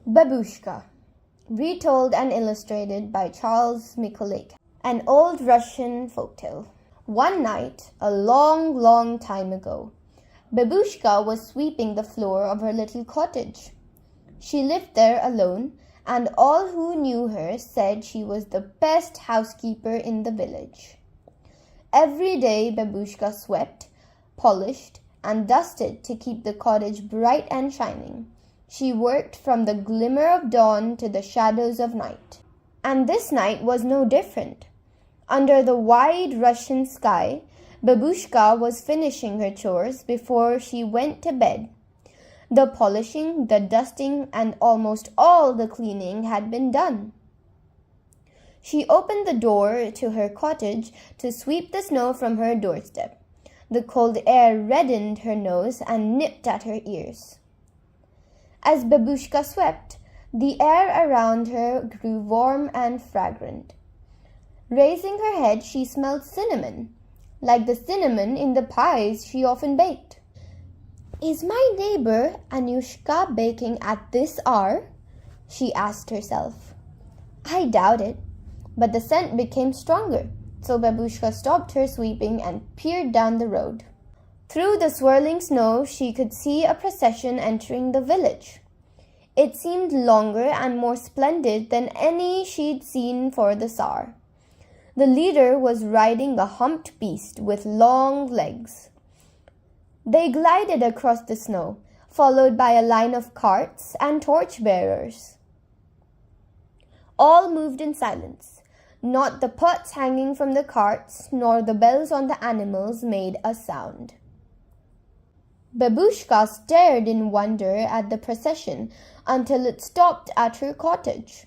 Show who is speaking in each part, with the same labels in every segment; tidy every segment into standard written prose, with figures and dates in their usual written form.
Speaker 1: Babushka, retold and illustrated by Charles Mikolaycak, an old Russian folktale. One night, a long, long time ago, Babushka was sweeping the floor of her little cottage. She lived there alone, and all who knew her said she was the best housekeeper in the village. Every day Babushka swept, polished, and dusted to keep the cottage bright and shining. She worked from the glimmer of dawn to the shadows of night. And this night was no different. Under the wide Russian sky, Babushka was finishing her chores before she went to bed. The polishing, the dusting, and almost all the cleaning had been done. She opened the door to her cottage to sweep the snow from her doorstep. The cold air reddened her nose and nipped at her ears. As Babushka swept, the air around her grew warm and fragrant. Raising her head, she smelled cinnamon, like the cinnamon in the pies she often baked. "Is my neighbor Anushka baking at this hour?" she asked herself. I doubt it, but the scent became stronger, so Babushka stopped her sweeping and peered down the road. Through the swirling snow, she could see a procession entering the village. It seemed longer and more splendid than any she'd seen for the Tsar. The leader was riding a humped beast with long legs. They glided across the snow, followed by a line of carts and torch-bearers. All moved in silence. Not the pots hanging from the carts, nor the bells on the animals made a sound. Babushka stared in wonder at the procession until it stopped at her cottage.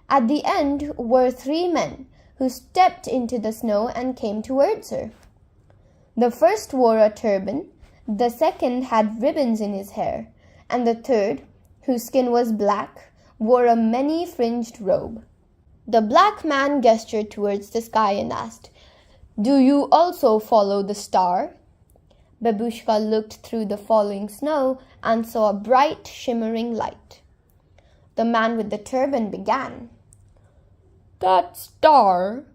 Speaker 1: At the end were 3 men who stepped into the snow and came towards her. The first wore a turban, the second had ribbons in his hair, and the third, whose skin was black, wore a many-fringed robe. The black man gestured towards the sky and asked, "Do you also follow the star?" Babushka looked through the falling snow and saw a bright, shimmering light. The man with the turban began.
Speaker 2: "That star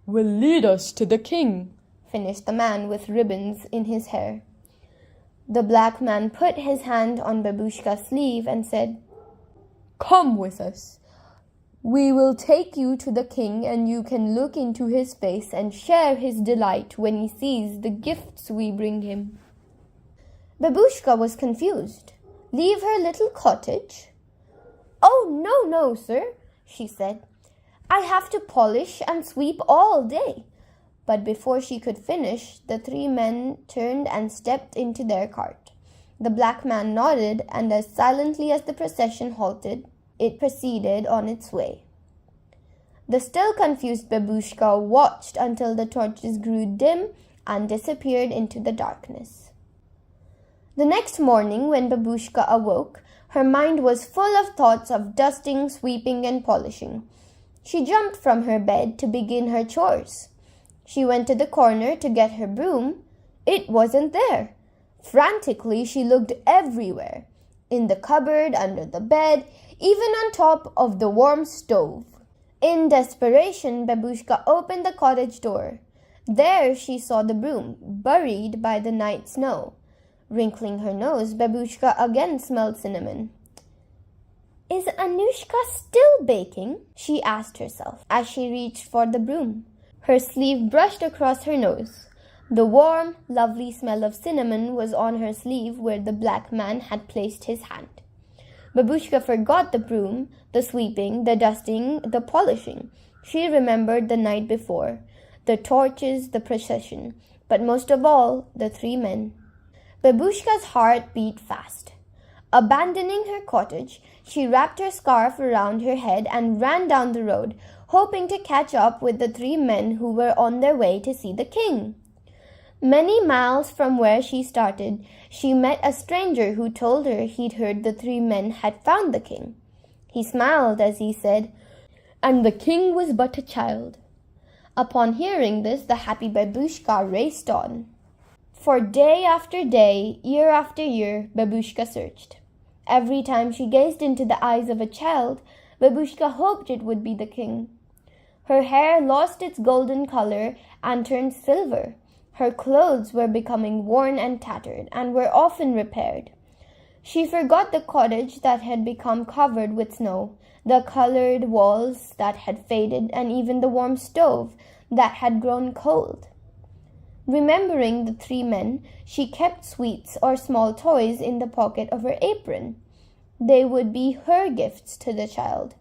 Speaker 2: will lead us to the king,"
Speaker 1: finished the man with ribbons in his hair. The black man put his hand on Babushka's sleeve and said, "Come with us. We will take you to the king, and you can look into his face and share his delight when he sees the gifts we bring him." Babushka was confused. Leave her little cottage? "Oh, no, sir," she said. "I have to polish and sweep all day." But before she could finish, the 3 men turned and stepped into their cart. The black man nodded, and as silently as the procession halted, it proceeded on its way. The still confused Babushka watched until the torches grew dim and disappeared into the darkness. The next morning, when Babushka awoke, her mind was full of thoughts of dusting, sweeping, and polishing. She jumped from her bed to begin her chores. She went to the corner to get her broom. It wasn't there. Frantically, she looked everywhere, in the cupboard, under the bed, even on top of the warm stove. In desperation, Babushka opened the cottage door. There she saw the broom, buried by the night snow. Wrinkling her nose, Babushka again smelled cinnamon. "Is Anushka still baking?" she asked herself as she reached for the broom. Her sleeve brushed across her nose. The warm, lovely smell of cinnamon was on her sleeve where the black man had placed his hand. Babushka forgot the broom, the sweeping, the dusting, the polishing. She remembered the night before, the torches, the procession, but most of all, the 3 men. Babushka's heart beat fast. Abandoning her cottage, she wrapped her scarf around her head and ran down the road, hoping to catch up with the 3 men who were on their way to see the king. Many miles from where she started, she met a stranger who told her he'd heard the 3 men had found the king. He smiled as he said, "And the king was but a child." Upon hearing this, the happy Babushka raced on. For day after day, year after year, Babushka searched. Every time she gazed into the eyes of a child, Babushka hoped it would be the king. Her hair lost its golden color and turned silver. Her clothes were becoming worn and tattered and were often repaired. She forgot the cottage that had become covered with snow, the colored walls that had faded, and even the warm stove that had grown cold. Remembering the 3 men, she kept sweets or small toys in the pocket of her apron. They would be her gifts to the child,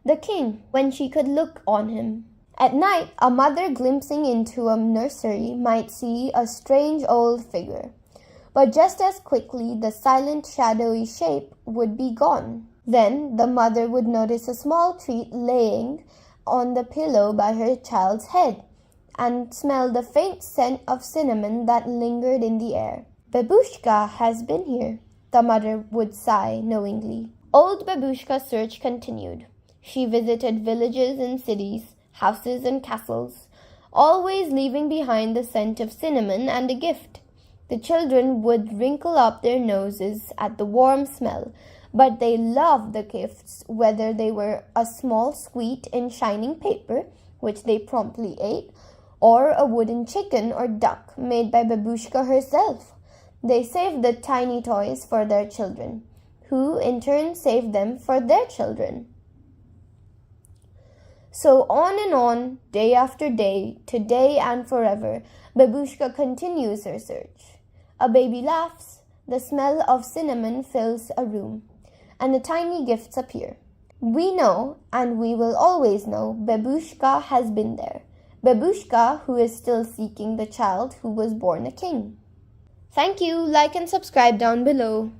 Speaker 1: the king, when she could look on him. At night, a mother glimpsing into a nursery might see a strange old figure, but just as quickly the silent, shadowy shape would be gone. Then the mother would notice a small treat laying on the pillow by her child's head, and smell the faint scent of cinnamon that lingered in the air. "Babushka has been here," the mother would sigh knowingly. Old Babushka's search continued. She visited villages and cities, houses and castles, always leaving behind the scent of cinnamon and a gift. The children would wrinkle up their noses at the warm smell, but they loved the gifts, whether they were a small sweet in shining paper, which they promptly ate, or a wooden chicken or duck made by Babushka herself. They saved the tiny toys for their children, who in turn saved them for their children. So on, day after day, today and forever, Babushka continues her search. A baby laughs, the smell of cinnamon fills a room, and the tiny gifts appear. We know, and we will always know, Babushka has been there. Babushka, who is still seeking the child who was born a king. Thank you. Like and subscribe down below.